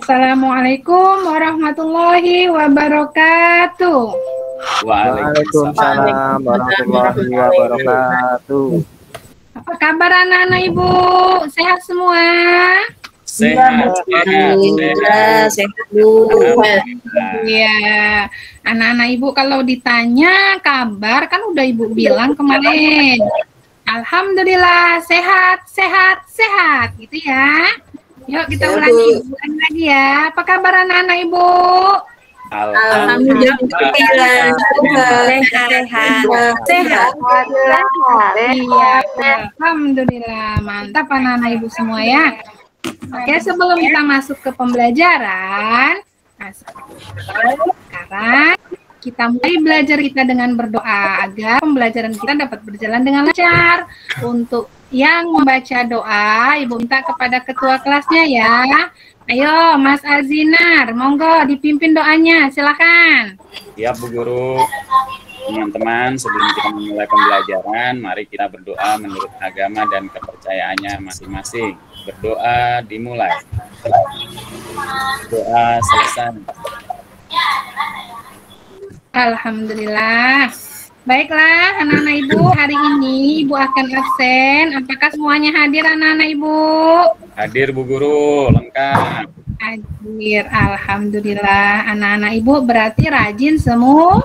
Assalamualaikum warahmatullahi wabarakatuh. Waalaikumsalam warahmatullahi wabarakatuh. Apa kabar anak-anak Ibu? Sehat semua? Sehat, sehat Bu. Iya. Anak-anak Ibu kalau ditanya kabar kan udah Ibu bilang kemarin. Alhamdulillah sehat, sehat, sehat gitu ya. Yuk kita ulangi lagi ya. Apa kabar anak-anak Ibu? Alhamdulillah sehat. Iya, alhamdulillah mantap anak-anak Ibu semua ya. Oke, sebelum kita masuk ke pembelajaran, sekarang kita mulai belajar kita dengan berdoa agar pembelajaran kita dapat berjalan dengan lancar. Untuk yang membaca doa, Ibu minta kepada ketua kelasnya ya. Ayo, Mas Azinar, monggo dipimpin doanya, silakan. Ya Bu Guru, teman-teman, sebelum kita memulai pembelajaran, mari kita berdoa menurut agama dan kepercayaannya masing-masing. Berdoa dimulai. Doa selesai. Alhamdulillah. Baiklah, anak-anak Ibu, hari ini Ibu akan absen. Apakah semuanya hadir anak-anak Ibu? Hadir Bu Guru, lengkap. Hadir, alhamdulillah. Anak-anak Ibu berarti rajin semua.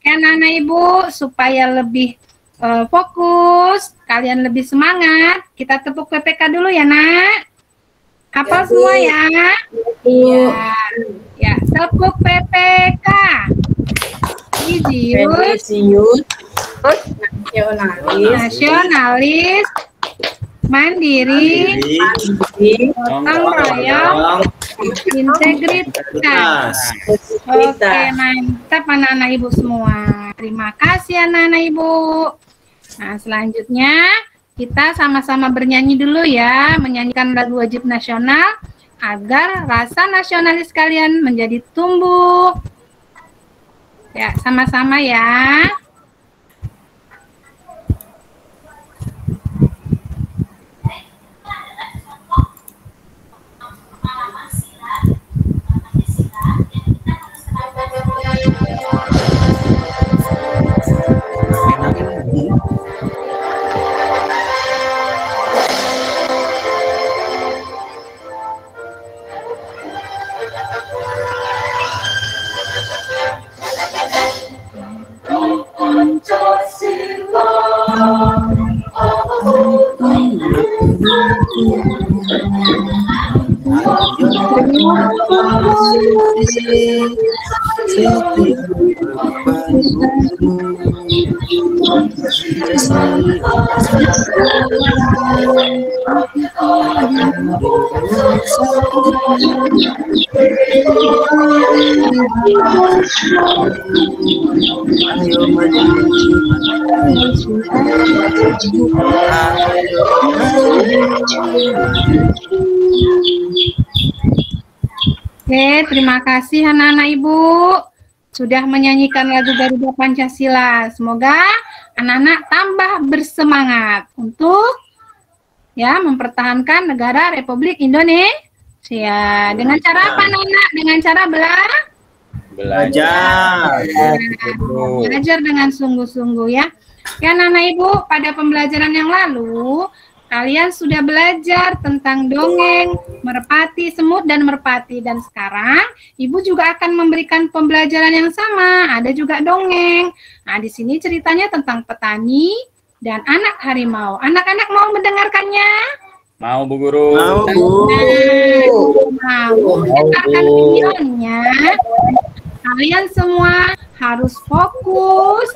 Anak-anak Ibu supaya lebih fokus, kalian lebih semangat. Kita tepuk PPK dulu ya, Nak. Hafal semua ya? Iya. Ya, tepuk PPK. Ijiut, nasionalis, mandiri, gotong royong, integritas. Oke, mantap anak-anak Ibu semua. Terima kasih anak-anak Ibu. Nah, selanjutnya kita sama-sama bernyanyi dulu ya, menyanyikan lagu wajib nasional agar rasa nasionalis kalian menjadi tumbuh. Ya, sama-sama ya. Oke, terima kasih anak-anak Ibu sudah menyanyikan lagu Garuda Pancasila. Semoga anak-anak tambah bersemangat untuk ya mempertahankan negara Republik Indonesia. Dengan cara apa anak-anak? Dengan cara belajar dengan sungguh-sungguh ya. Ya anak-anak Ibu, pada pembelajaran yang lalu kalian sudah belajar tentang dongeng, merpati, semut, dan merpati. Dan sekarang Ibu juga akan memberikan pembelajaran yang sama. Ada juga dongeng. Nah, di sini ceritanya tentang petani dan anak harimau. Anak-anak mau mendengarkannya? Mau Bu Guru. Mau mendengarkan videonya. Kalian semua harus fokus,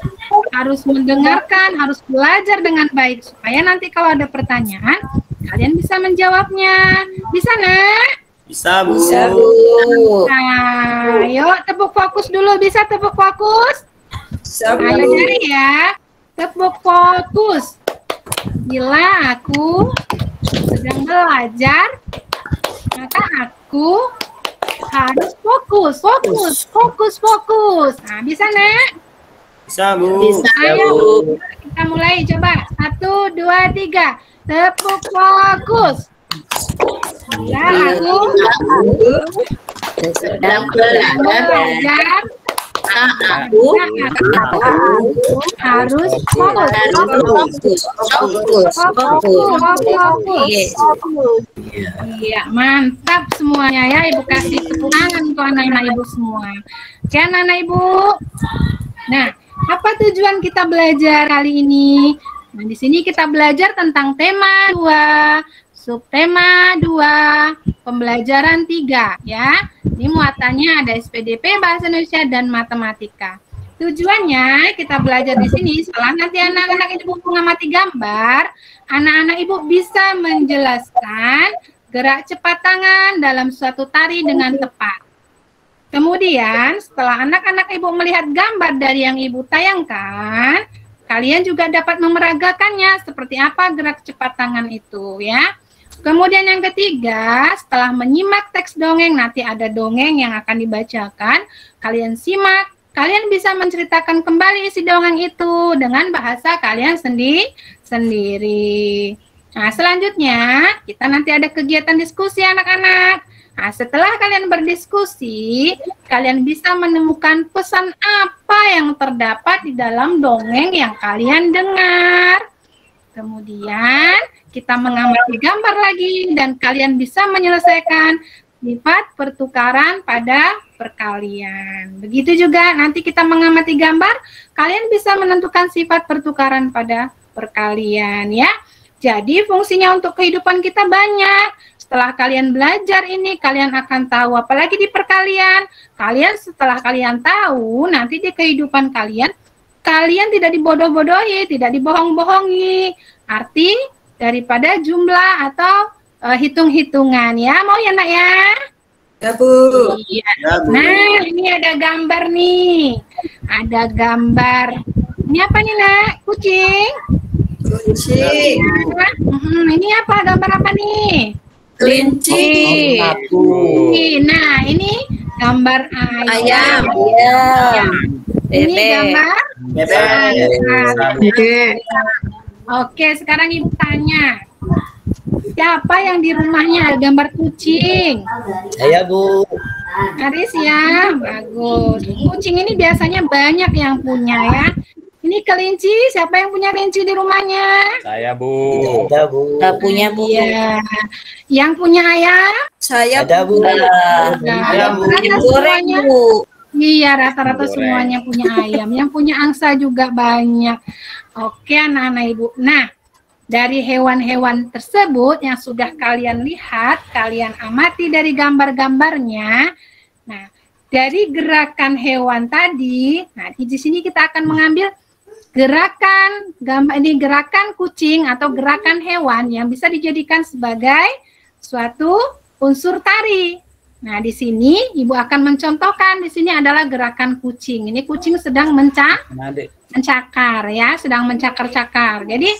harus mendengarkan, harus belajar dengan baik supaya nanti kalau ada pertanyaan kalian bisa menjawabnya. Bisa, Nak? Bisa, Bu. Nah, ayo tepuk fokus dulu. Bisa tepuk fokus? Bisa, Bu. Ayo cari ya. Tepuk fokus. Bila aku sedang belajar, maka aku harus fokus. Nah, bisa, Nak? Bisa, Bu. Ayo, kita mulai. Coba. 1, 2, 3. Tepuk fokus. Ya, aku sedang belajar. Aku Harus fokus. Iya, mantap semuanya ya. Ibu kasih tepuk tangan untuk anak-anak ibu semua. Oke, anak-anak ibu. Nah, apa tujuan kita belajar kali ini? Nah, di sini kita belajar tentang tema 2, subtema 2, pembelajaran 3 ya. Ini muatannya ada SPDP, Bahasa Indonesia, dan Matematika. Tujuannya kita belajar di sini setelah nanti anak-anak ibu mengamati gambar, anak-anak ibu bisa menjelaskan gerak cepat tangan dalam suatu tari dengan tepat. Kemudian setelah anak-anak ibu melihat gambar dari yang ibu tayangkan, kalian juga dapat memeragakannya seperti apa gerak cepat tangan itu ya. Kemudian yang ketiga, setelah menyimak teks dongeng, nanti ada dongeng yang akan dibacakan, kalian simak, kalian bisa menceritakan kembali isi dongeng itu dengan bahasa kalian sendiri. Nah, selanjutnya kita nanti ada kegiatan diskusi anak-anak. Nah, setelah kalian berdiskusi, kalian bisa menemukan pesan apa yang terdapat di dalam dongeng yang kalian dengar. Kemudian kita mengamati gambar lagi dan kalian bisa menyelesaikan sifat pertukaran pada perkalian. Begitu juga nanti kita mengamati gambar, kalian bisa menentukan sifat pertukaran pada perkalian ya. Jadi fungsinya untuk kehidupan kita banyak. Setelah kalian belajar ini, kalian akan tahu apalagi di perkalian. Kalian setelah kalian tahu, nanti di kehidupan kalian tidak dibodoh-bodohi, tidak dibohong-bohongi. Arti daripada jumlah atau hitung-hitungan ya. Mau ya nak ya? Ya Bu. Iya. Nah, ini ada gambar nih. Ada gambar. Ini apa nih nak? Kucing? Kucing. Ini apa? Gambar apa nih? Kelinci. Nah, ini gambar ayam. Ayam. Ini gambar Bebek. Oke, sekarang ibu tanya. Siapa yang di rumahnya ada gambar kucing? Saya Bu. Aris ya, bagus. Kucing ini biasanya banyak yang punya ya. Ini kelinci, siapa yang punya kelinci di rumahnya? Saya Bu. Ada Bu. Nggak punya Bu. Iya. Yang punya ayam? Saya Ada Bu. Nah, Ada Bu. rata Goreng semuanya. Bu. Iya, rata-rata Goreng. semuanya punya ayam. Yang punya angsa juga banyak. Oke, anak-anak ibu. Nah, dari hewan-hewan tersebut yang sudah kalian lihat, kalian amati dari gambar-gambarnya. Nah, dari gerakan hewan tadi, nah di sini kita akan mengambil gerakan gerakan kucing atau gerakan hewan yang bisa dijadikan sebagai suatu unsur tari. Nah, di sini Ibu akan mencontohkan, di sini adalah gerakan kucing. Ini kucing sedang mencakar ya, sedang mencakar-cakar. Jadi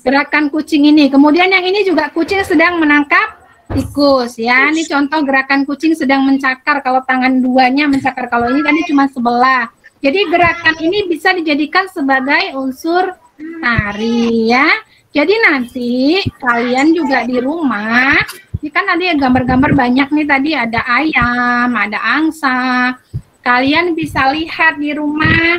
gerakan kucing ini. Kemudian yang ini juga kucing sedang menangkap tikus ya. Ini contoh gerakan kucing sedang mencakar, kalau tangan duanya mencakar, kalau ini tadi cuma sebelah. Jadi gerakan ini bisa dijadikan sebagai unsur tari ya. Jadi nanti kalian juga di rumah, ini kan ada gambar-gambar banyak nih, tadi ada ayam, ada angsa. Kalian bisa lihat di rumah,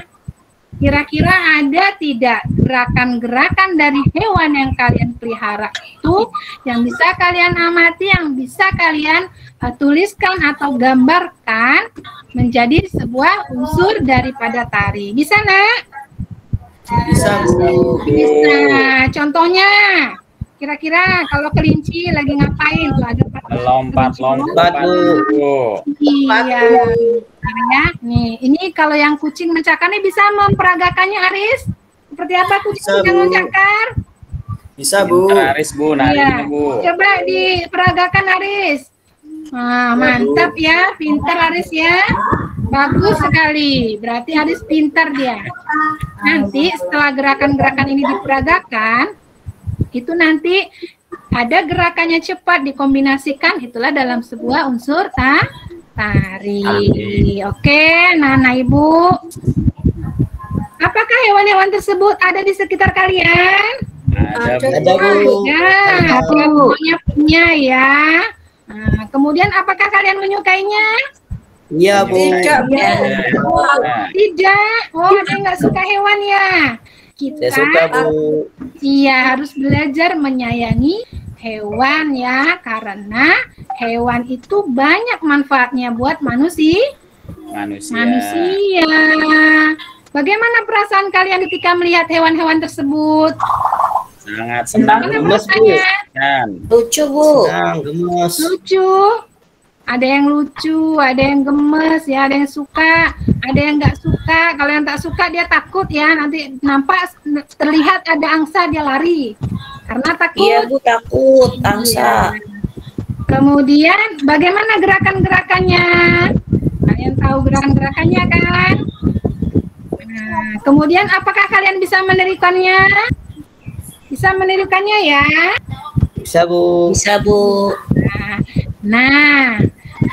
kira-kira ada tidak gerakan-gerakan dari hewan yang kalian pelihara itu yang bisa kalian amati, yang bisa kalian tuliskan atau gambarkan menjadi sebuah unsur daripada tari. Bisa nak? Bisa Bu. Bisa. Contohnya, kira-kira kalau kelinci lagi ngapain tuh? Ada Lompat-lompat Bu. Iya. Ya, nih, ini kalau yang kucing mencakar nih bisa memperagakannya, Aris. Seperti apa kucing Bisa, yang Bu. mencakar? Bisa Bu. Aris Bu, nah Iya. ini Bu. Coba diperagakan, Aris. Nah, mantap ya, pintar Aris ya. Bagus sekali. Berarti Aris pintar dia. Nanti setelah gerakan-gerakan ini diperagakan, itu nanti ada gerakannya cepat dikombinasikan, itulah dalam sebuah unsur tari. Oke, Nana Ibu. Apakah hewan-hewan tersebut ada di sekitar kalian? Ada, Bu. Ada, Bu. Ya, semuanya punya ya. Nah, kemudian apakah kalian menyukainya? Iya, Bu. Tidak, Bu. Nah, Tidak. Oh, ada yang nggak suka hewan ya? Saya suka, Kita Bu. iya harus belajar menyayangi hewan ya, karena hewan itu banyak manfaatnya buat manusia. Bagaimana perasaan kalian ketika melihat hewan-hewan tersebut? sangat senang. Bagaimana Gemes, Bu. perasaannya? Kan? Lucu, Bu. Senang, gemes. Lucu. Ada yang lucu, ada yang gemes ya, ada yang suka, ada yang nggak suka. Kalau yang tak suka dia takut ya, nanti nampak terlihat ada angsa dia lari karena takut. Iya, Bu, takut angsa. Iya. Kemudian bagaimana gerakan-gerakannya? Kalian tahu gerakan-gerakannya kan? Nah, kemudian apakah kalian bisa menirukannya? Bisa menirukannya ya? Bisa, Bu. Bisa, Bu. Nah,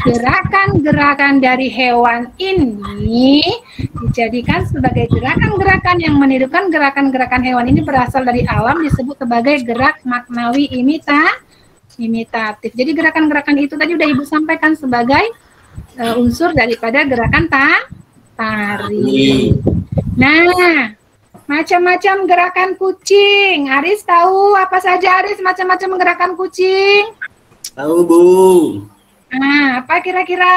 gerakan-gerakan dari hewan ini dijadikan sebagai gerakan-gerakan yang menirukan gerakan-gerakan hewan ini berasal dari alam disebut sebagai gerak maknawi imitatif. Jadi gerakan-gerakan itu tadi udah Ibu sampaikan sebagai unsur daripada gerakan tari. Nah, macam-macam gerakan kucing. Aris tahu apa saja Aris macam-macam gerakan kucing? Tahu, Bu. Nah, apa kira-kira?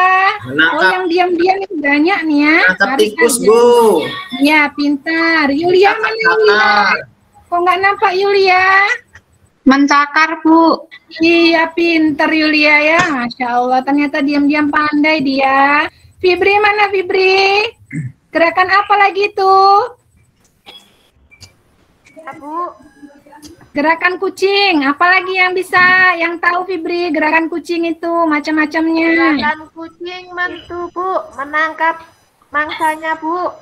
Oh, Menangkap. yang diam-diam itu banyak nih ya. Tangkap Aris tikus, aja. Bu. Ya, pintar. Yulia mana Yulia? Kok nggak nampak Yulia? Mencakar, Bu. Iya, pintar Yulia ya. Masya Allah, ternyata diam-diam pandai dia. Fibri mana Fibri? Gerakan apa lagi tuh? Bu. Gerakan kucing. Apalagi yang bisa, yang tahu Fibri? Gerakan kucing itu macam-macamnya. Gerakan kucing mantu, Bu. Menangkap mangsanya, Bu.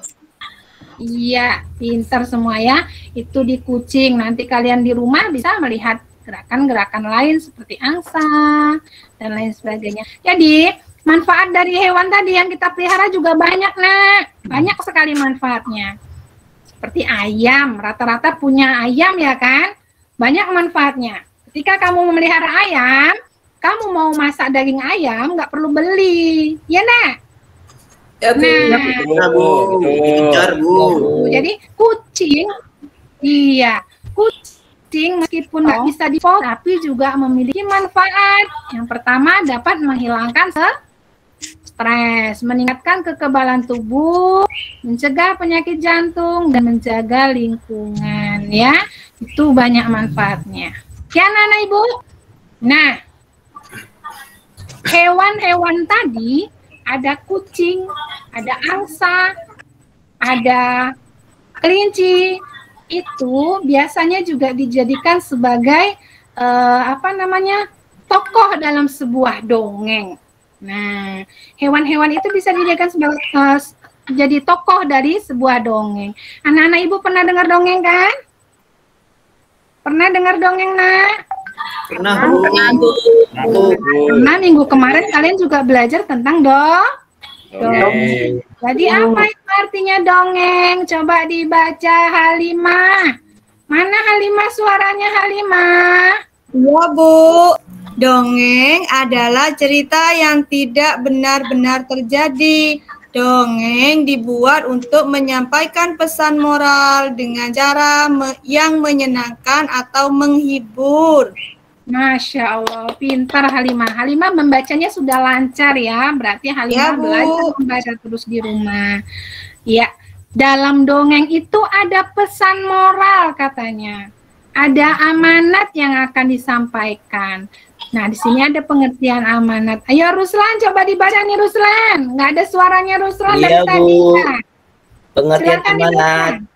Iya, pintar semua ya. Itu di kucing. Nanti kalian di rumah bisa melihat gerakan-gerakan lain seperti angsa dan lain sebagainya. Jadi, manfaat dari hewan tadi yang kita pelihara juga banyak, Nak. Banyak sekali manfaatnya. Seperti ayam, rata-rata punya ayam ya kan? Banyak manfaatnya. Ketika kamu memelihara ayam, kamu mau masak daging ayam nggak perlu beli, ya Nak? Ya, Bu. Nah, Bisa, Bu. Pintar, Bu. jadi kucing, iya, kucing meskipun nggak bisa dipotong, tapi juga memiliki manfaat. Yang pertama dapat menghilangkan stres, meningkatkan kekebalan tubuh, mencegah penyakit jantung, dan menjaga lingkungan. Ya, itu banyak manfaatnya. Ya, Nana Ibu. Nah, hewan-hewan tadi ada kucing, ada angsa, ada kelinci. Itu biasanya juga dijadikan sebagai tokoh dalam sebuah dongeng. Nah, hewan-hewan itu bisa dijadikan sebagai jadi tokoh dari sebuah dongeng. Anak-anak Ibu pernah dengar dongeng kan? Pernah dengar dongeng, Nak? Pernah, Bu. Karena minggu kemarin kalian juga belajar tentang dongeng. Jadi apa itu artinya dongeng? Coba dibaca Halimah. Mana Halimah suaranya Halimah? Ya, Bu. Dongeng adalah cerita yang tidak benar-benar terjadi. Dongeng dibuat untuk menyampaikan pesan moral dengan cara yang menyenangkan atau menghibur. Masya Allah, pintar Halimah. Halimah membacanya sudah lancar ya, berarti Halimah Ya, Bu. belajar membaca terus di rumah. Ya, dalam dongeng itu ada pesan moral katanya. Ada amanat yang akan disampaikan. Nah, di sini ada pengertian amanat. Ayo Ruslan, coba dibaca nih Ruslan. Nggak ada suaranya Ruslan dari Iya, tadi. Bu. Nah, Pengertian silakan amanat. dibaca.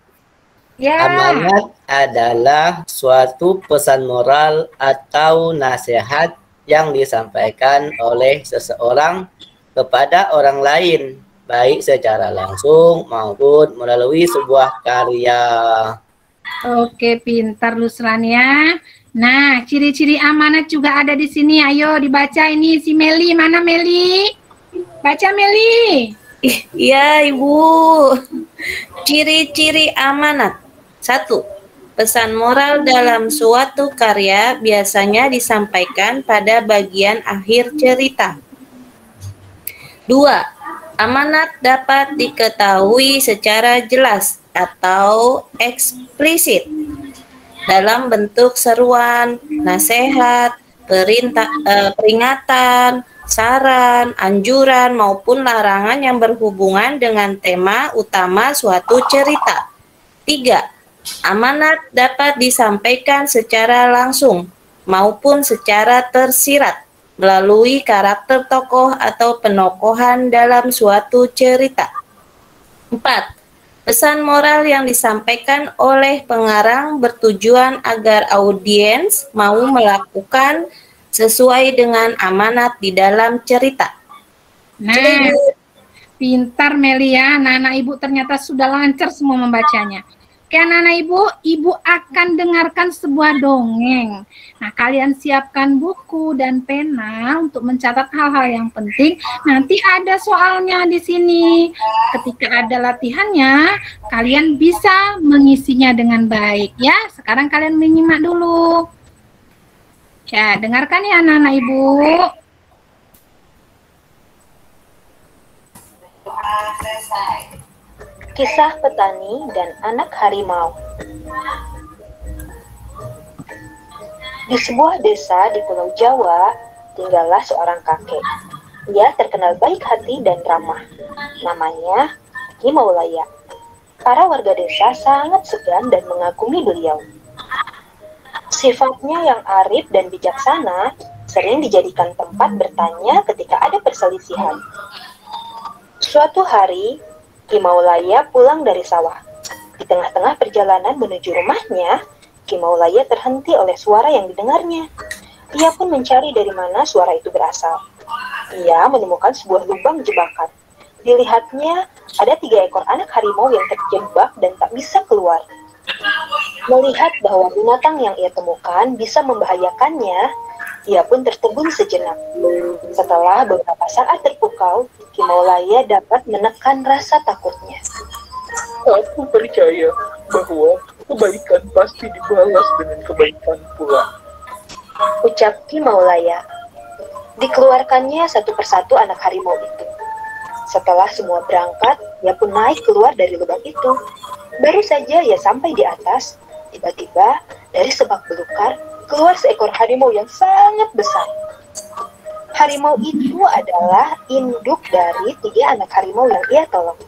Ya. Amanat adalah suatu pesan moral atau nasihat yang disampaikan oleh seseorang kepada orang lain, baik secara langsung maupun melalui sebuah karya. Oke, pintar Ruslan ya. Nah, ciri-ciri amanat juga ada di sini. Ayo dibaca ini si Meli. Mana Meli? Baca Meli. Iya, Ibu. Ciri-ciri amanat. 1. Pesan moral dalam suatu karya biasanya disampaikan pada bagian akhir cerita. 2. Amanat dapat diketahui secara jelas atau eksplisit dalam bentuk seruan, nasihat, peringatan, saran, anjuran, maupun larangan yang berhubungan dengan tema utama suatu cerita. 3. Amanat dapat disampaikan secara langsung maupun secara tersirat melalui karakter tokoh atau penokohan dalam suatu cerita. 4. Pesan moral yang disampaikan oleh pengarang bertujuan agar audiens mau melakukan sesuai dengan amanat di dalam cerita. Nah, pintar Melia. Anak-anak Ibu ternyata sudah lancar semua membacanya. Oke, anak-anak Ibu akan dengarkan sebuah dongeng. Nah, kalian siapkan buku dan pena untuk mencatat hal-hal yang penting. Nanti ada soalnya di sini. Ketika ada latihannya, kalian bisa mengisinya dengan baik ya. Sekarang kalian menyimak dulu. Ya, dengarkan ya anak-anak Ibu. Kisah petani dan anak harimau. Di sebuah desa di Pulau Jawa, tinggallah seorang kakek. Ia terkenal baik hati dan ramah. Namanya Ki Maulaya. Para warga desa sangat segan dan mengagumi beliau. Sifatnya yang arif dan bijaksana sering dijadikan tempat bertanya ketika ada perselisihan. Suatu hari, Ki Maulaya pulang dari sawah. Di tengah-tengah perjalanan menuju rumahnya, Ki Maulaya terhenti oleh suara yang didengarnya. Ia pun mencari dari mana suara itu berasal. Ia menemukan sebuah lubang jebakan. Dilihatnya, ada 3 ekor anak harimau yang terjebak dan tak bisa keluar. Melihat bahwa binatang yang ia temukan bisa membahayakannya, ia pun tertegun sejenak. Setelah beberapa saat terpukau, Ki Maulaya dapat menekan rasa takutnya. Aku percaya bahwa kebaikan pasti dibalas dengan kebaikan pula, ucap Ki Maulaya. Dikeluarkannya satu persatu anak harimau itu. Setelah semua berangkat, ia pun naik keluar dari lubang itu. Baru saja ia sampai di atas, tiba-tiba dari sebak belukar keluar seekor harimau yang sangat besar. Harimau itu adalah induk dari 3 anak harimau yang ia tolong.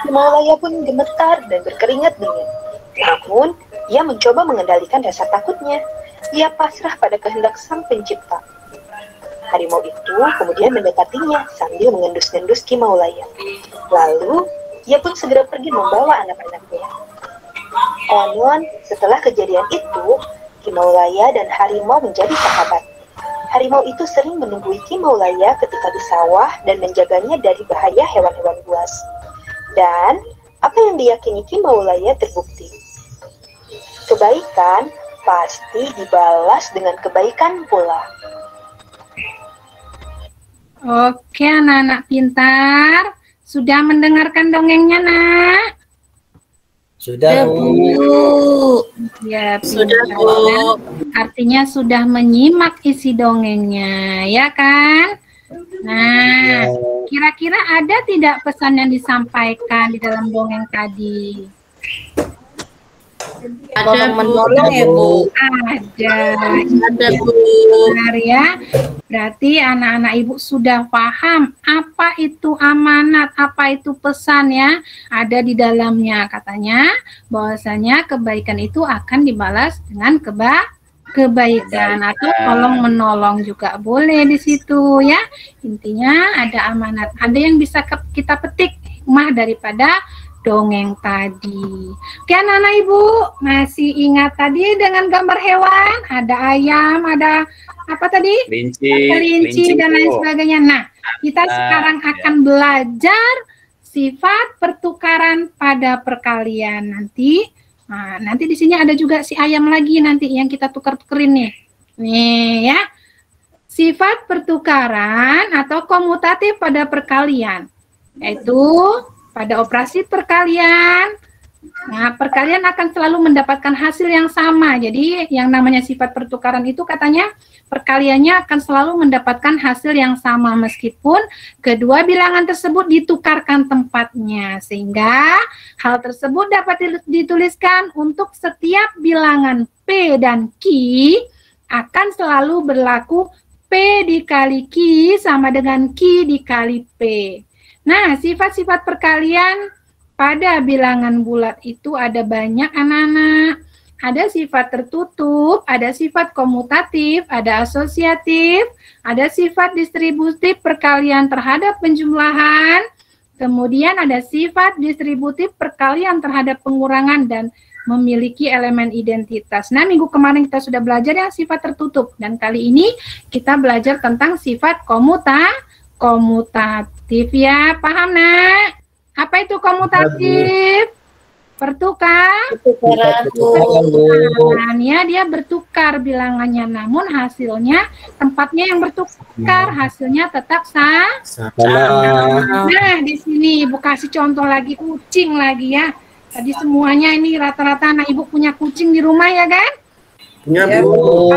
Ki Maulaya pun gemetar dan berkeringat dingin. Namun, ia mencoba mengendalikan rasa takutnya. Ia pasrah pada kehendak Sang Pencipta. Harimau itu kemudian mendekatinya sambil mengendus-endus Ki Maulaya. Lalu, ia pun segera pergi membawa anak-anaknya. Konon, setelah kejadian itu, Ki Maulaya dan harimau menjadi sahabat. Harimau itu sering menunggui Ki Maulaya ketika di sawah dan menjaganya dari bahaya hewan-hewan buas. Dan apa yang diyakini Ki Maulaya terbukti. Kebaikan pasti dibalas dengan kebaikan pula. Oke, anak-anak pintar. Sudah mendengarkan dongengnya, nak? Sudah, Bu. Ya, Sudah, pintar. Bu. Artinya sudah menyimak isi dongengnya, ya kan? Nah, kira-kira ada tidak pesan yang disampaikan di dalam dongeng tadi? Ada menolong ya, Bu. Ada, Bu. Benar ya. Berarti anak-anak Ibu sudah paham apa itu amanat, apa itu pesan ya. Ada di dalamnya katanya bahwasanya kebaikan itu akan dibalas dengan kebaikan atau tolong menolong juga boleh di situ ya. Intinya ada amanat. Ada yang bisa kita petik hikmah daripada dongeng tadi. Oke, anak-anak Ibu masih ingat tadi dengan gambar hewan? Ada ayam, ada apa tadi? Kelinci dan lain sebagainya. Nah, kita sekarang akan belajar sifat pertukaran pada perkalian nanti. Nah, nanti di sini ada juga si ayam lagi nanti yang kita tukar-tukerin nih. Nih ya. Sifat pertukaran atau komutatif pada perkalian. Yaitu pada operasi perkalian Nah, perkalian akan selalu mendapatkan hasil yang sama. Jadi, yang namanya sifat pertukaran itu katanya perkaliannya akan selalu mendapatkan hasil yang sama meskipun kedua bilangan tersebut ditukarkan tempatnya. Sehingga hal tersebut dapat dituliskan untuk setiap bilangan P dan Q akan selalu berlaku P dikali Q sama dengan Q dikali P. Nah, sifat-sifat perkalian pada bilangan bulat itu ada banyak anak-anak. Ada sifat tertutup, ada sifat komutatif, ada asosiatif, ada sifat distributif perkalian terhadap penjumlahan, kemudian ada sifat distributif perkalian terhadap pengurangan dan memiliki elemen identitas. Nah, minggu kemarin kita sudah belajar yang sifat tertutup dan kali ini kita belajar tentang sifat komutatif ya. Paham, Nak? Apa itu komutatif? Pertukaran ya, dia bertukar bilangannya, namun hasilnya tempatnya yang bertukar, hasilnya tetap sama. Nah, di sini Ibu kasih contoh lagi kucing lagi ya. Tadi semuanya ini rata-rata anak Ibu punya kucing di rumah ya kan? Punya, Bu.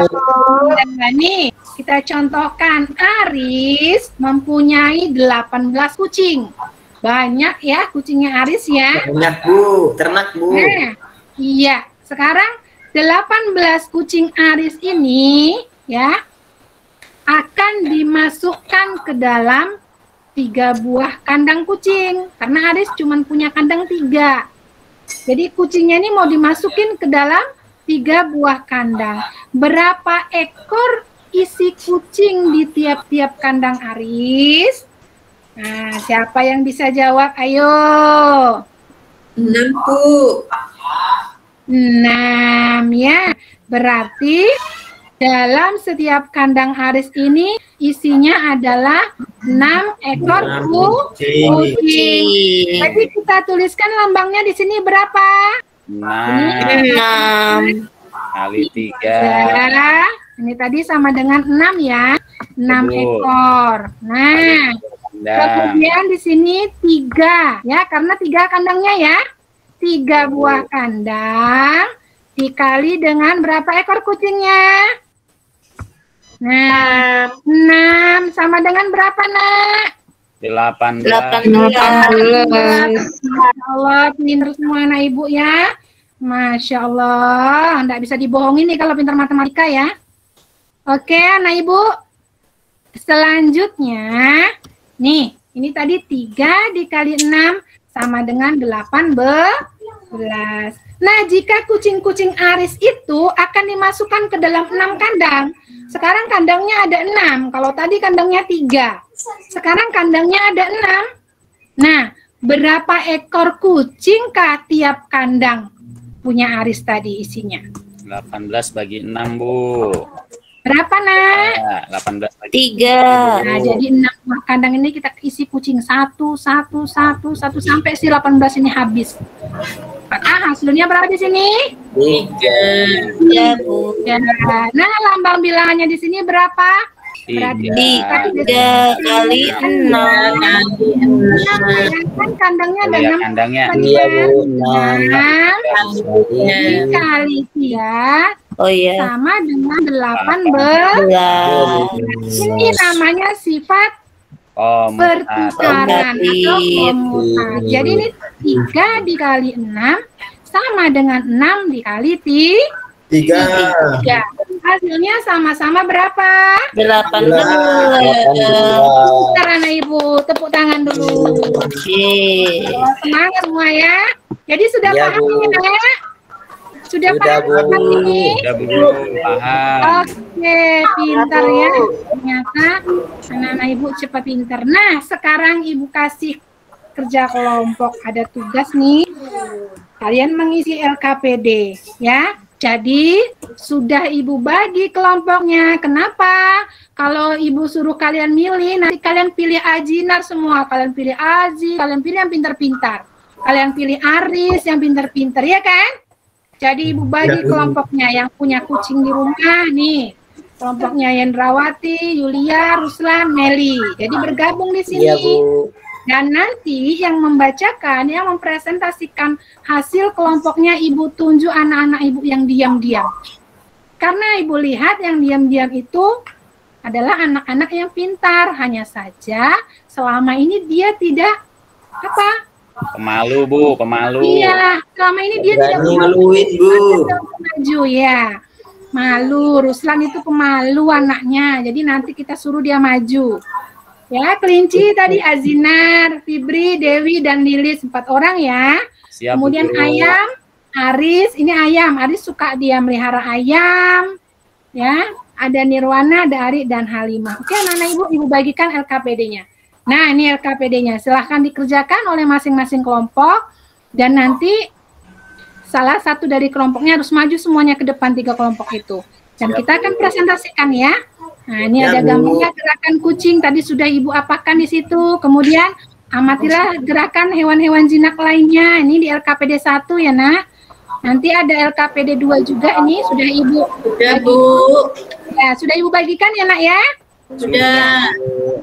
Dan nih kita contohkan Aris mempunyai 18 kucing. Banyak ya kucingnya Aris ya. Banyak, Bu. Ternak, Bu. Nah, iya. Sekarang 18 kucing Aris ini ya akan dimasukkan ke dalam 3 buah kandang kucing. Karena Aris cuma punya kandang 3. Jadi kucingnya ini mau dimasukin ke dalam 3 buah kandang. Berapa ekor isi kucing di tiap-tiap kandang Aris? Nah, siapa yang bisa jawab? Ayo. 6, Bu. 6 ya. Berarti dalam setiap kandang Aris ini isinya adalah 6 ekor kucing. Jadi kita tuliskan lambangnya di sini berapa? 6 kali 3. Ini tadi sama dengan 6 ya. 6 ekor. Nah, kemudian di sini 3 ya, karena 3 kandangnya ya. 3 buah kandang dikali dengan berapa ekor kucingnya? Nah, 6 sama dengan berapa, Nak? 18. Masya Allah, pintar semua anak Ibu ya. Masya Allah, nggak bisa dibohongin nih kalau pintar matematika ya. Oke, anak Ibu. Selanjutnya, nih, ini tadi 3 dikali 6 sama dengan 18. Nah, jika kucing-kucing Aris itu akan dimasukkan ke dalam 6 kandang. Sekarang kandangnya ada 6. Kalau tadi kandangnya 3. Sekarang kandangnya ada 6. Nah, berapa ekor kucing kah tiap kandang punya Aris tadi isinya? 18 bagi 6, Bu. Berapa, Nak? Nah, 18 bagi 3. Nah, jadi 6 kandang ini kita isi kucing 1 sampai si 18 ini habis. Maka hasilnya berapa di sini? 3. Ya, Bu. Ya. Nah, lambang bilangannya di sini berapa? Berarti 3 kali 6. Kan kandangnya ada 6. kandangnya. Iya, Bu. 6 dikali 3 sama dengan 18. Ini namanya sifat pertukaran atau komutatif. Jadi ini 3 dikali 6 sama dengan 6 dikali 3. Hasilnya sama-sama berapa? 18. Karena Ibu, tepuk tangan dulu. Semangat semua ya. Jadi sudah paham ini ya? Sudah paham ini? Sudah, Bu. Paham. Oke, pintar ya. Ternyata anak-anak Ibu cepat pintar. Nah, sekarang Ibu kasih kerja kelompok. Ada tugas nih. Kalian mengisi LKPD ya. Jadi, sudah Ibu bagi kelompoknya. Kenapa? Kalau Ibu suruh kalian milih, nanti kalian pilih Ajinar semua. Kalian pilih Aji, kalian pilih yang pintar-pintar. Kalian pilih Aris yang pintar-pintar, ya kan? Jadi Ibu bagi kelompoknya yang punya kucing di rumah nih. Kelompoknya Yendrawati, Yulia, Ruslan, Meli. Jadi bergabung di sini. Iya, Bu. Dan nanti yang membacakan, yang mempresentasikan hasil kelompoknya Ibu tunjuk anak-anak Ibu yang diam-diam. Karena Ibu lihat yang diam-diam itu adalah anak-anak yang pintar. Hanya saja selama ini dia tidak Pemalu, Bu, pemalu. Iya, selama ini dia tidak maluin, Bu. maju ya. Malu, Ruslan itu pemalu anaknya. Jadi nanti kita suruh dia maju. Ya, kelinci tadi Azinar, Fibri, Dewi, dan Lilis 4 orang ya. Siap, Kemudian Bu. ayam, Aris, ini ayam. Aris suka dia melihara ayam. Ya, ada Nirwana, ada Ari, dan Halimah. Oke, anak-anak Ibu bagikan LKPD-nya. Nah, ini LKPD-nya. Silahkan dikerjakan oleh masing-masing kelompok. Dan nanti salah satu dari kelompoknya harus maju semuanya ke depan 3 kelompok itu. Dan kita akan presentasikan ya. Nah, ini ada gambarnya gerakan kucing. Tadi sudah Ibu apakan di situ. Kemudian amatilah gerakan hewan-hewan jinak lainnya. Ini di LKPD 1 ya, Nak. Nanti ada LKPD 2 juga. Ini sudah Ibu. Sudah, Bu. Ya, sudah Ibu bagikan ya, Nak ya? Sudah.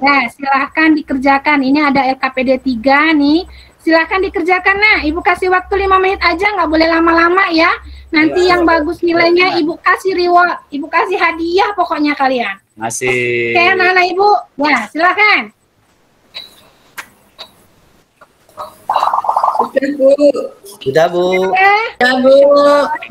Nah, silahkan dikerjakan. Ini ada LKPD 3 nih. Silahkan dikerjakan, nah. Ibu kasih waktu 5 menit aja, nggak boleh lama-lama ya. Nanti yang bagus nilainya Ibu kasih reward. Ibu kasih hadiah pokoknya kalian. Masih. Oke, anak-anak Ibu. Ya, silahkan. Sudah, Bu. Sudah, Bu. Sudah, Bu.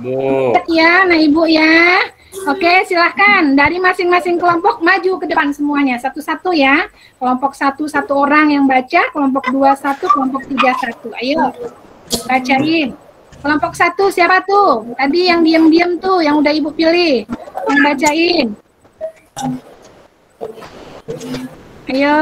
Bu. Ya, nah Ibu ya. Oke, silahkan. Dari masing-masing kelompok maju ke depan semuanya. Satu-satu ya. Kelompok 1, 1 orang yang baca. Kelompok 2, 1. Kelompok 3, 1. Ayo, bacain. Kelompok 1 siapa tuh? Tadi yang diam-diam tuh, yang udah Ibu pilih. Yang bacain. Ayo.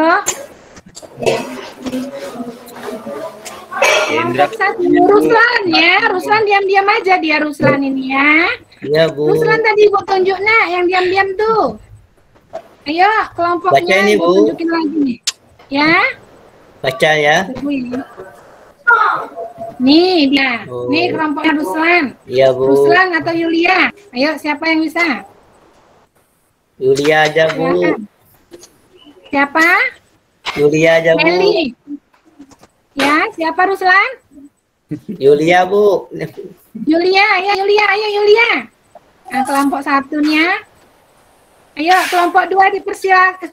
Kelompok 1. Ruslan ya. Ruslan diam-diam aja dia, Ruslan ini ya. Iya, Bu. Ruslan tadi Ibu tunjuk, nak, yang diam-diam tuh. Ayo, kelompoknya Baca ini, Ibu Bu. tunjukin lagi nih. Ya. Baca ya. Nih dia. Oh. Nih kelompoknya Ruslan. Iya, Bu. Ruslan atau Yulia? Ayo, siapa yang bisa? Yulia aja, Bu. Silakan. Siapa? Yulia aja, Bu. Meli. Ya, siapa Ruslan? Yulia, Bu. Yulia, ya Yulia, ayo Yulia. Nah, kelompok 1-nya. Ayo, kelompok 2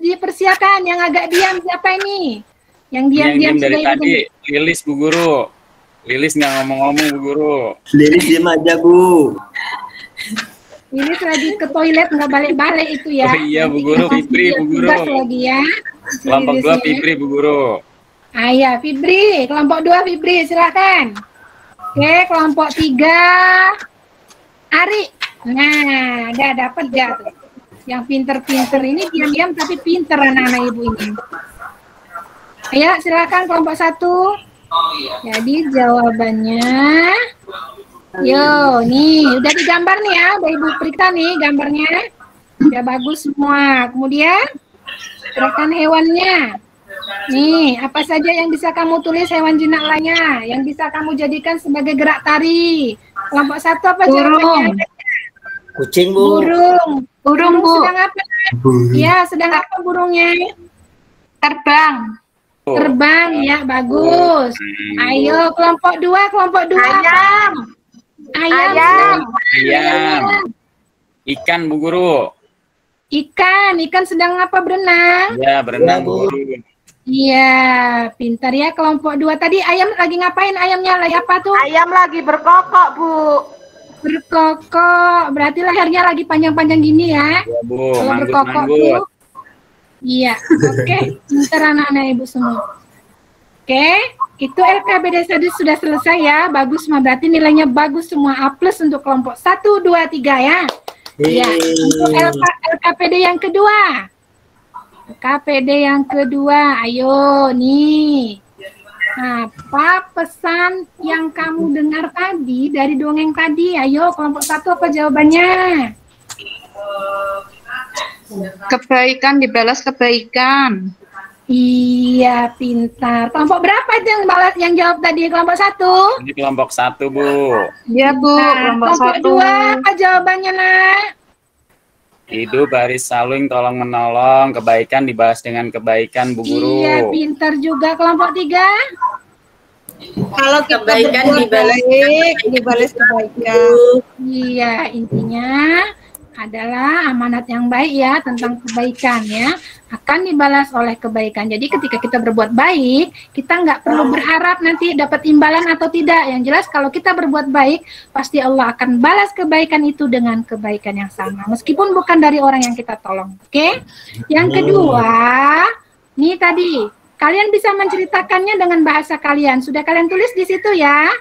dipersiapkan. Yang agak diam siapa ini? Yang diam-diam Yang dari sudah tadi, Lilis, Bu Guru. Lilis nggak ngomong-ngomong, Bu Guru. Lilis diam aja, Bu. Ini lagi ke toilet nggak balik-balik itu ya. Oh iya, Bu Guru, Fibri, Bu Guru. Lagi ya. Kelompok 2 Fibri, Bu Guru. Iya, Fibri. Kelompok 2 Fibri, silakan. Oke, kelompok 3 Ari. Nah, udah dapat gak tuh? Yang pinter-pinter ini diam-diam tapi pinter anak-anak Ibu ini. Ayo, silakan kelompok 1. Jadi jawabannya, yo, nih udah digambar nih ya, udah Ibu periksa nih gambarnya, udah bagus semua. Kemudian gerakan hewannya, nih apa saja yang bisa kamu tulis hewan jinak lainnya, yang bisa kamu jadikan sebagai gerak tari. Kelompok 1 apa jawabannya? Kucing, Bu. Burung. Burung, Bu. Sedang apa? Ya, sedang apa burungnya? Terbang. Terbang, ya bagus. Ayo kelompok 2, kelompok 2. Ayam. Ayam. Ayam. Ikan, Bu Guru. Ikan sedang apa, berenang? Ya, berenang, Bu Guru. Iya, pintar ya kelompok 2. Tadi ayam lagi ngapain ayamnya? Lagi apa tuh? Ayam lagi berkokok, Bu. Berkokok. Berarti lehernya lagi panjang-panjang gini ya. Ya, Bu. Kalau berkokok tuh. Iya, oke. Pintar anak-anak Ibu semua. Oke, itu LKPD tadi sudah selesai ya. Bagus semua, berarti nilainya bagus semua. A+ untuk kelompok 1, 2, 3 ya. Iya, untuk LKPD yang kedua. LKPD yang kedua, ayo nih. Apa pesan yang kamu dengar tadi dari dongeng tadi? Ayo, kelompok 1 apa jawabannya? Kebaikan dibalas kebaikan. Iya, pintar. Kelompok berapa yang jawab tadi? Kelompok 1? Ini kelompok 1, Bu. Iya, Bu. Nah, kelompok 2 apa jawabannya, nak? Hidup harus saling tolong menolong, kebaikan dibalas dengan kebaikan, Bu Guru. Iya, pintar juga kelompok 3. Kalau kita Kebaikan berbuat baik, dibalas kebaikan. Iya, intinya adalah amanat yang baik ya, tentang kebaikan ya, akan dibalas oleh kebaikan. Jadi ketika kita berbuat baik, kita nggak perlu berharap nanti dapat imbalan atau tidak. Yang jelas kalau kita berbuat baik, pasti Allah akan balas kebaikan itu dengan kebaikan yang sama, meskipun bukan dari orang yang kita tolong. Oke? Yang kedua, nih tadi, kalian bisa menceritakannya dengan bahasa kalian. Sudah kalian tulis di situ ya?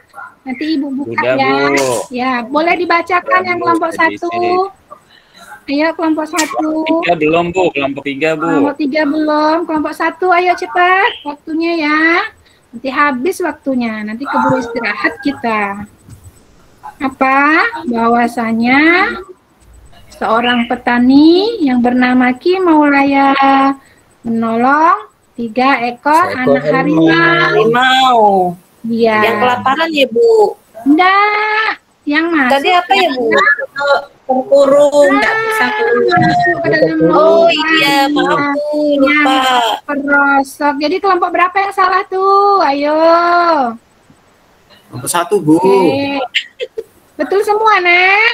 Nanti Ibu buka Sudah, ya. Bu. Ya, boleh dibacakan yang kelompok Sudah diisi. 1. Ayo kelompok 1. 3 belum, Bu. Kelompok 3, Bu. Kelompok 3 belum. Kelompok 1 ayo cepat waktunya ya. Nanti habis waktunya. Nanti keburu istirahat kita. Apa? Bahwasanya seorang petani yang bernama Ki Maulaya menolong 3 ekor anak harimau. Iya. Yang kelaparan ya, Bu. Enggak. Yang masuk. Tadi apa ya, Bu? Terkurung, nggak bisa keluar. Masuk ke dalam Oh lubang. iya, maaf Bu, lupa. Perosok. Jadi kelompok berapa yang salah tuh? Ayo. Kelompok 1, Bu. Oke. Betul semua, Nek?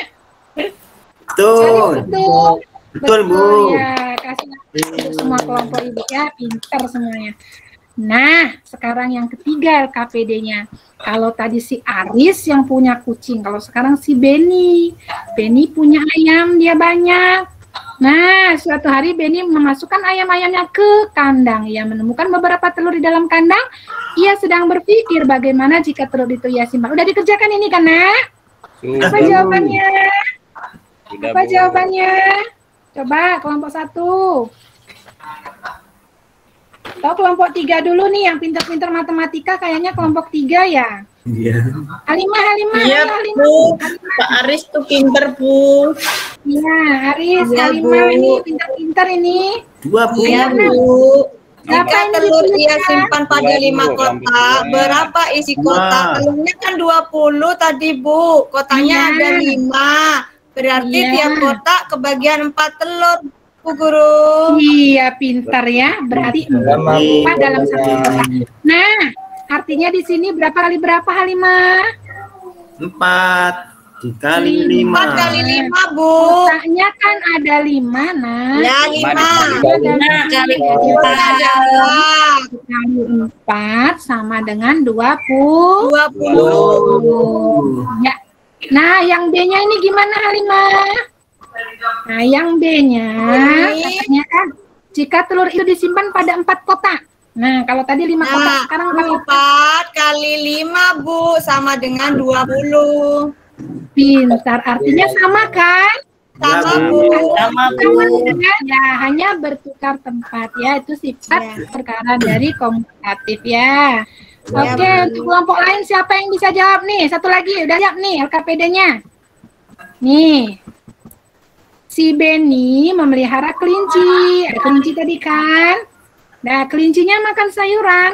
Betul. Betul. Betul, Bu. Ya, kasih untuk semua kelompok Ibu ya, pintar semuanya. Nah, sekarang yang ketiga LKPD-nya. Kalau tadi si Aris yang punya kucing, kalau sekarang si Beni. Beni punya ayam, dia banyak. Nah, suatu hari Beni memasukkan ayam-ayamnya ke kandang. Ia menemukan beberapa telur di dalam kandang. Ia sedang berpikir bagaimana jika telur itu ia simpan. Udah dikerjakan ini kan, Nak? Apa jawabannya? Sudah, Apa Bu. jawabannya? Coba kelompok 1. Atau kelompok 3 dulu nih yang pintar-pintar matematika, kayaknya kelompok 3 ya. Iya. Halimah. Iya, Bu. Pak Aris tuh pinter, Bu. Iya, Aris, Iya, Halimah Bu. ini pintar-pintar ini. 2, Bu. Iya, Bu. Siapa Jika yang telur dituliskan? ia simpan pada Dua, 5 Bu. kotak, berapa isi kotak? Wah. Telurnya kan 20 tadi, Bu. Kotaknya Iya. ada 5. Berarti Iya. tiap kotak kebagian 4 telur, Bu Guru. Iya, pintar ya. Berarti 4 dalam satu kotak. Nah, artinya di sini berapa kali berapa, Halimah? 4 dikali 5. 4 kali 5, Bu. Kotaknya kan ada 5, nah. Ya, 5. Nah, kali Ada 4 sama dengan 20. 20. Ya. Nah, yang B-nya ini gimana, Halimah? Nah, yang B-nya katanya kan jika telur itu disimpan pada 4 kotak. Nah, kalau tadi 5 kotak, Nah, sekarang 4 kotak. 4 kali 5, Bu, sama dengan 20. Pintar, artinya sama kan? Sama, Ya, Bu. Sama, Bu. Sama dengan ya, hanya bertukar tempat ya, itu sifat perkara dari komutatif ya. Oke, untuk kelompok lain siapa yang bisa jawab nih? Satu lagi, udah siap nih LKPD-nya. Nih, si Beni memelihara kelinci. Ada kelinci tadi kan? Nah, kelincinya makan sayuran.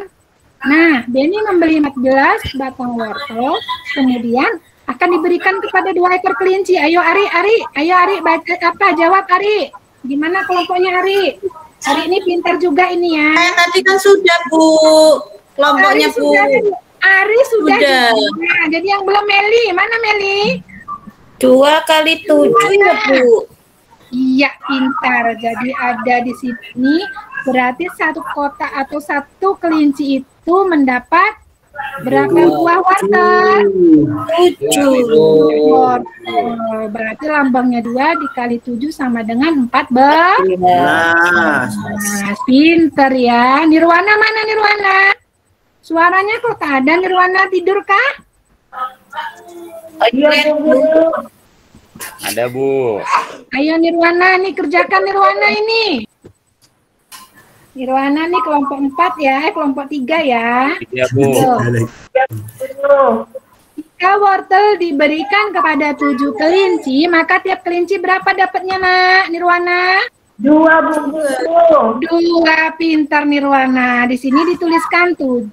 Nah, Beni membeli 14 batang wortel, kemudian akan diberikan kepada 2 ekor kelinci. Ayo Ari, ayo Ari, baca apa? Jawab Ari. Gimana kelompoknya Ari? Ari ini pintar juga ini ya. Tadi kan sudah, Bu. Kelompoknya, Ari Bu. sudah, Ari sudah. Sudah. Nah, jadi yang belum Meli, mana Meli? 2 kali 7 ya, Bu. Iya, pintar. Jadi ada di sini berarti 1 kotak atau 1 kelinci itu mendapat berapa buah wortel? 7. Wortel. Berarti lambangnya 2 dikali 7 sama dengan 14. Nah, Nah, pinter ya. Nirwana mana Nirwana? Suaranya kok tak ada. Nirwana tidur kah? Ada, Bu. Ayo Nirwana nih, kerjakan Nirwana ini. Nirwana nih kelompok 4 ya, kelompok 3 ya. Iya, Bu. Jika wortel diberikan kepada 7 kelinci, maka tiap kelinci berapa dapatnya, Nak? Nirwana? 2, Bu. 2, pintar Nirwana. Di sini dituliskan 7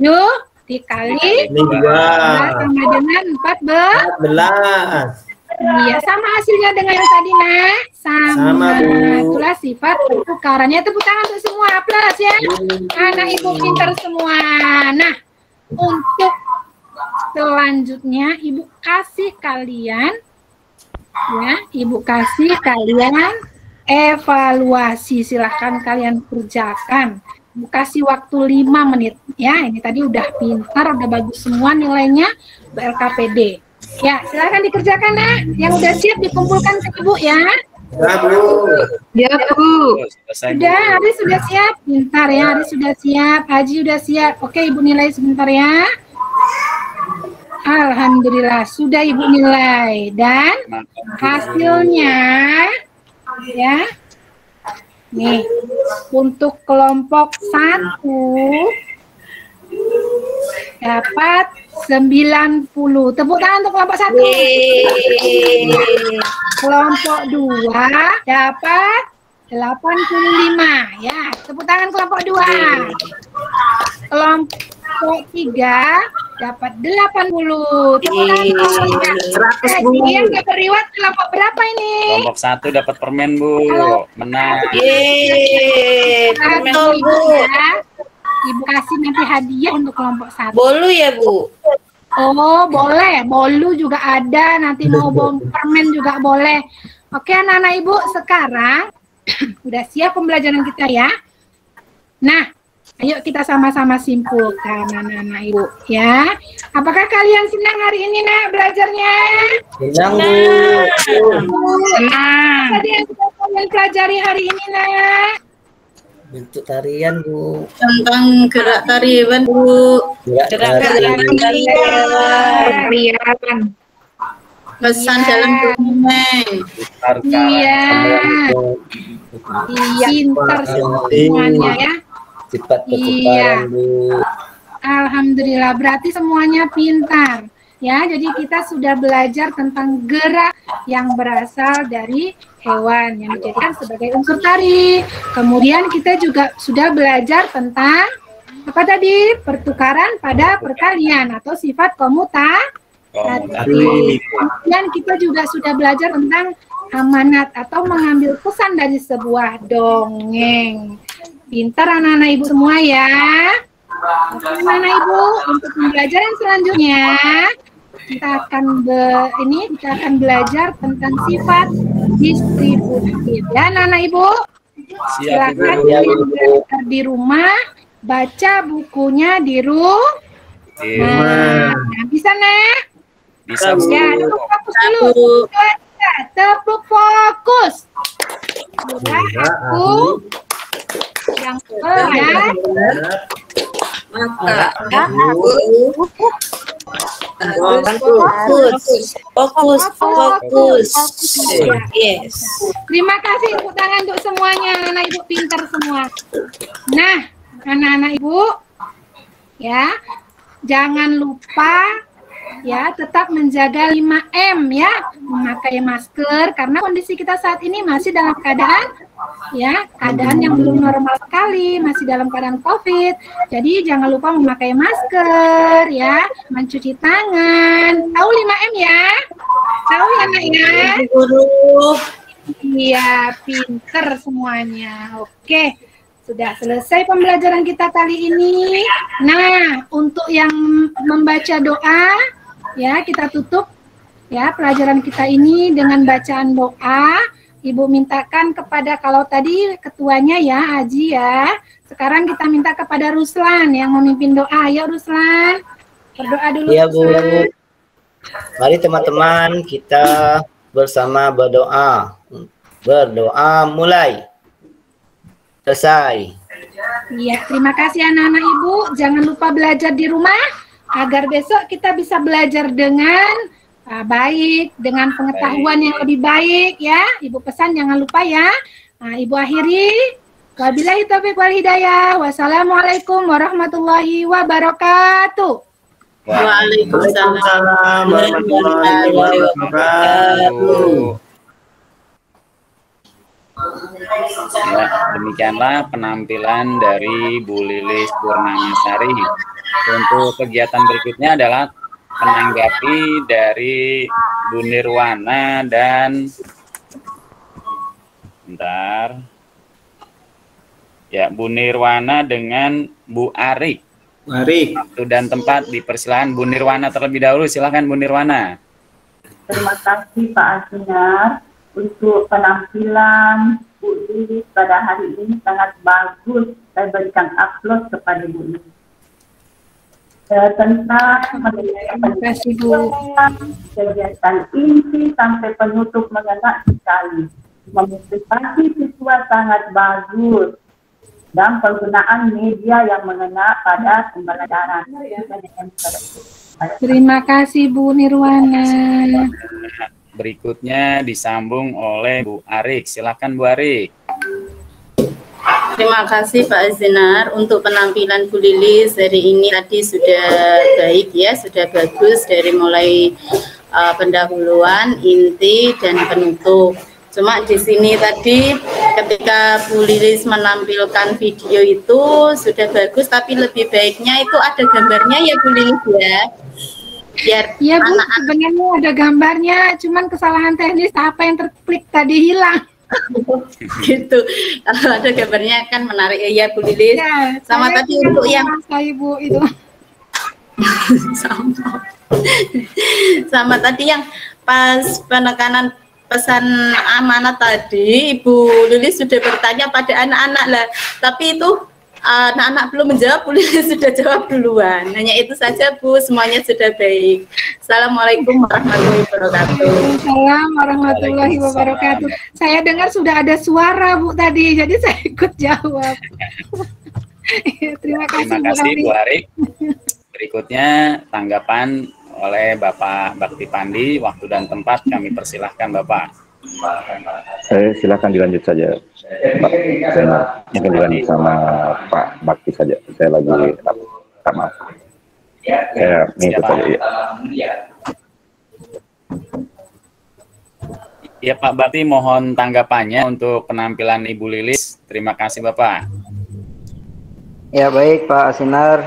dikali ini 2. sama dengan 14. 14. Iya, sama hasilnya dengan yang tadi, Nak. Sama, Bu. Itulah sifat pertukarannya. Tepuk tangan untuk semua, plus ya. Anak ibu pintar semua. Nah, untuk selanjutnya ibu kasih kalian evaluasi. Silahkan kalian kerjakan. Ibu kasih waktu 5 menit ya. Ini tadi udah pintar, udah bagus semua nilainya LKPD. Ya, silahkan dikerjakan nak. Yang udah siap dikumpulkan ke ibu ya. Ya, Bu. Ya, Bu. Selesai, Bu. Sudah, Ari sudah siap. Pintar ya, Ari sudah siap. Haji sudah siap. Oke, ibu nilai sebentar ya. Alhamdulillah, sudah ibu nilai. Dan hasilnya, ya. Nih, untuk kelompok 1 dapat 90. Tepuk tangan untuk kelompok 1. Kelompok 2 dapat 85. Ya, tepuk tangan kelompok 2. Kelompok 3 dapat 80. Tepuk tangan kelompok 3. 100, Bu. Yang nggak berriwayat kelompok berapa ini? Kelompok 1 dapat permen, Bu. Menang. Permen, Satu, Bu. ya. Ibu kasih nanti hadiah untuk kelompok 1. Bolu ya, Bu? Oh, boleh. Bolu juga ada. Nanti mau permen juga boleh. Oke, anak-anak ibu, sekarang udah siap pembelajaran kita ya. Nah, ayo kita sama-sama simpulkan anak-anak ibu ya. Apakah kalian senang hari ini nak belajarnya? Senang, Bu. Senang. Tadi yang kita kalian pelajari hari ini nak? Bentuk tarian, Bu. Tentang gerak tarian, Bu. Gerak tarian. Tarian. Pesan Iya. dalam dongeng. Iya. Pintar semuanya ya. Sifat Iya. pertukaran, Bu. Alhamdulillah, berarti semuanya pintar. Ya, jadi kita sudah belajar tentang gerak yang berasal dari hewan yang dijadikan sebagai unsur tari. Kemudian kita juga sudah belajar tentang apa tadi? Pertukaran pada perkalian atau sifat komutatif. Kemudian kita juga sudah belajar tentang amanat atau mengambil pesan dari sebuah dongeng. Pintar anak-anak ibu semua ya. Anak-anak ibu, untuk pembelajaran selanjutnya kita akan belajar tentang sifat distributif. Ya, anak-anak ibu, silakan belajar di rumah, baca bukunya di rumah. Nah, bisa nak? Bisa, Bu. Ya, tepuk fokus dulu. Tepuk fokus. Ya, aku yang ya. Fokus. Yes. Terima kasih tepuk tangan untuk semuanya, anak ibu pintar semua. Nah, anak-anak ibu, ya, jangan lupa ya tetap menjaga 5M ya, memakai masker karena kondisi kita saat ini masih dalam keadaan yang belum normal sekali, masih dalam keadaan COVID. Jadi jangan lupa memakai masker ya, mencuci tangan. Tahu 5M ya? Tahu ya nak ya? Iya, pinter semuanya. Oke. Sudah selesai pembelajaran kita kali ini. Nah, untuk yang membaca doa, ya kita tutup ya pelajaran kita ini dengan bacaan doa. Ibu mintakan kepada, kalau tadi ketuanya ya Haji ya, sekarang kita minta kepada Ruslan yang memimpin doa. Ya Ruslan, berdoa dulu. Iya, Bu. Ruslan. Mari teman-teman kita bersama berdoa. Berdoa mulai. Selesai. Iya, terima kasih anak-anak ibu. Jangan lupa belajar di rumah agar besok kita bisa belajar dengan baik, dengan pengetahuan yang lebih baik ya. Ibu pesan jangan lupa ya. Nah, ibu akhiri. Wabillahi taufiq wal hidayah. Wassalamualaikum warahmatullahi wabarakatuh. Waalaikumsalam warahmatullahi wabarakatuh. Ya, demikianlah penampilan dari Bu Lilis Purnamasari. Untuk kegiatan berikutnya adalah menanggapi dari Bu Nirwana dan Bentar. Ya, Bu Nirwana dengan Bu Arik. Mari. Waktu dan tempat dipersilakan Bu Nirwana terlebih dahulu. Silakan Bu Nirwana. Terima kasih Pak Asinar untuk penampilan Bu Lilis pada hari ini sangat bagus. Saya berikan aplaus kepada Bu Lilis. Tentang kegiatan inti sampai penutup mengena sekali. Memotivasi siswa sangat bagus. Dan penggunaan media yang mengena pada pembelajaran. Terima kasih Bu Nirwana. Berikutnya disambung oleh Bu Arik. Silakan Bu Arik. Terima kasih Pak Asinar untuk penampilan Bu Lilis hari ini tadi sudah baik ya, sudah bagus dari mulai pendahuluan, inti dan penutup. Cuma di sini tadi ketika Bu Lilis menampilkan video itu sudah bagus, tapi lebih baiknya itu ada gambarnya ya Bu Lilis ya. Biar ya Bu, sebenarnya ada gambarnya, cuman kesalahan teknis apa yang terklik tadi hilang. Gitu. Kalau ada gambarnya kan menarik ya Bu Lilis. Ya, sama tadi untuk yang Ibu itu. sama tadi yang pas penekanan pesan amanat tadi, Ibu Lilis sudah bertanya pada anak-anak lah, tapi itu anak-anak belum menjawab, Bu Lilis sudah jawab duluan. Hanya itu saja Bu, semuanya sudah baik. Assalamualaikum warahmatullahi wabarakatuh. Waalaikumsalam warahmatullahi wabarakatuh. Saya dengar sudah ada suara Bu tadi, jadi saya ikut jawab. Terima kasih Bu Arik. Berikutnya tanggapan oleh Bapak Bakti Pandi. Waktu dan tempat kami persilahkan Bapak. Saya silakan dilanjut saja Pak. Saya mungkin dilanjut sama Pak Bakti saja. Saya lagi maaf. Saya mengikut saja ya. Ya Pak Bakti, mohon tanggapannya untuk penampilan Ibu Lilis. Terima kasih Bapak. Ya baik Pak Asinar.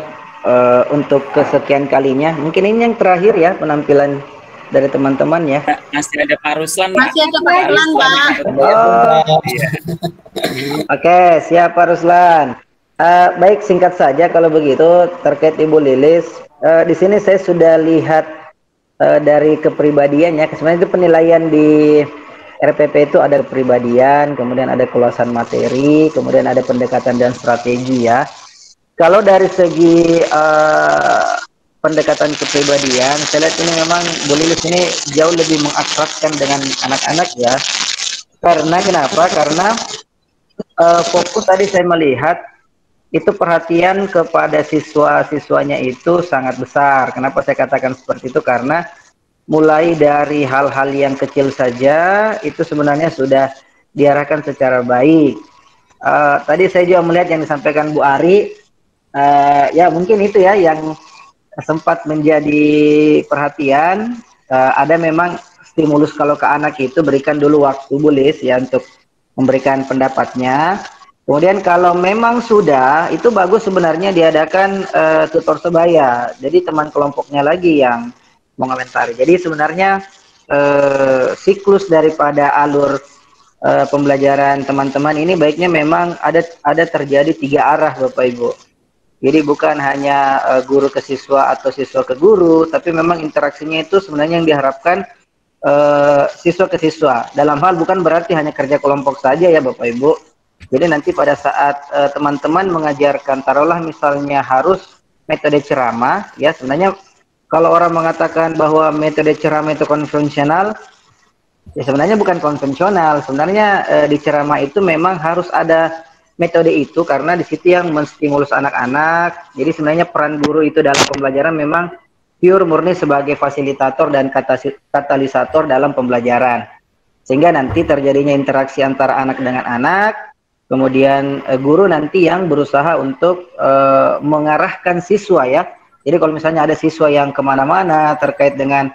Untuk kesekian kalinya, mungkin ini yang terakhir ya penampilan dari teman-teman ya. Masih ada Pak Ruslan. Masih ada Pak Ruslan, Pak. Oke, siap Pak Ruslan. Baik, singkat saja kalau begitu terkait Ibu Lilis. Di sini saya sudah lihat dari kepribadiannya. Sebenarnya itu penilaian di RPP itu ada kepribadian, kemudian ada keluasan materi, kemudian ada pendekatan dan strategi ya. Kalau dari segi pendekatan kepribadian, saya lihat ini memang Bu Lilis ini jauh lebih mengakrabkan dengan anak-anak ya. Karena kenapa? Karena fokus tadi saya melihat itu perhatian kepada siswa-siswanya itu sangat besar. Kenapa saya katakan seperti itu? Karena mulai dari hal-hal yang kecil saja itu sebenarnya sudah diarahkan secara baik. Tadi saya juga melihat yang disampaikan Bu Ari. Ya mungkin itu ya yang sempat menjadi perhatian. Ada memang stimulus kalau ke anak itu berikan dulu waktu Bu Lilis ya untuk memberikan pendapatnya. Kemudian kalau memang sudah itu bagus sebenarnya diadakan tutor sebaya. Jadi teman kelompoknya lagi yang mengomentari. Jadi sebenarnya siklus daripada alur pembelajaran teman-teman ini baiknya memang ada terjadi 3 arah Bapak Ibu. Jadi bukan hanya guru ke siswa atau siswa ke guru, tapi memang interaksinya itu sebenarnya yang diharapkan siswa ke siswa. Dalam hal bukan berarti hanya kerja kelompok saja ya Bapak Ibu. Jadi nanti pada saat teman-teman mengajarkan, taruhlah misalnya harus metode ceramah, ya sebenarnya kalau orang mengatakan bahwa metode ceramah itu konvensional, ya sebenarnya bukan konvensional. Sebenarnya di ceramah itu memang harus ada metode itu karena di situ yang menstimulus anak-anak. Jadi sebenarnya peran guru itu dalam pembelajaran memang pure murni sebagai fasilitator dan katalisator dalam pembelajaran. Sehingga nanti terjadinya interaksi antara anak dengan anak, kemudian guru nanti yang berusaha untuk mengarahkan siswa ya. Jadi kalau misalnya ada siswa yang kemana-mana terkait dengan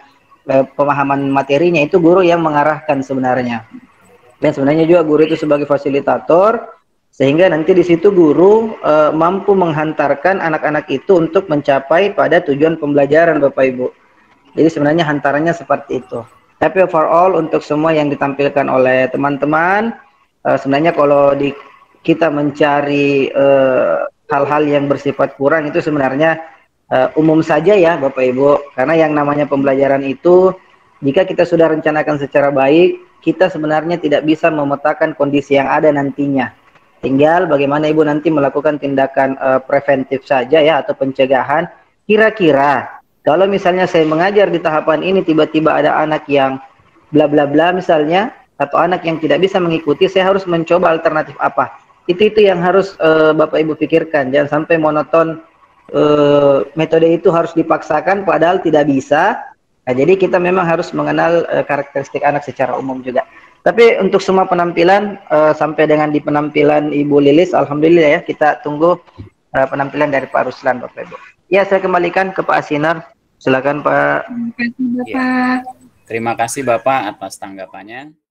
pemahaman materinya, itu guru yang mengarahkan sebenarnya. Dan sebenarnya juga guru itu sebagai fasilitator, sehingga nanti di situ guru mampu menghantarkan anak-anak itu untuk mencapai pada tujuan pembelajaran Bapak Ibu. Jadi sebenarnya hantarannya seperti itu. Tapi overall untuk semua yang ditampilkan oleh teman-teman, sebenarnya kalau kita mencari hal-hal yang bersifat kurang itu sebenarnya umum saja ya Bapak Ibu, karena yang namanya pembelajaran itu jika kita sudah rencanakan secara baik, kita sebenarnya tidak bisa memetakan kondisi yang ada nantinya. Tinggal bagaimana Ibu nanti melakukan tindakan preventif saja ya, atau pencegahan. Kira-kira kalau misalnya saya mengajar di tahapan ini tiba-tiba ada anak yang bla bla bla misalnya, atau anak yang tidak bisa mengikuti, saya harus mencoba alternatif apa. Itu yang harus Bapak Ibu pikirkan. Jangan sampai monoton, metode itu harus dipaksakan padahal tidak bisa. Nah, jadi kita memang harus mengenal karakteristik anak secara umum juga. Tapi untuk semua penampilan sampai dengan di penampilan Ibu Lilis, alhamdulillah ya, kita tunggu penampilan dari Pak Ruslan Bapak Ibu. Ya, saya kembalikan ke Pak Asinar. Silakan Pak. Terima kasih Bapak. Ya. Terima kasih Bapak atas tanggapannya.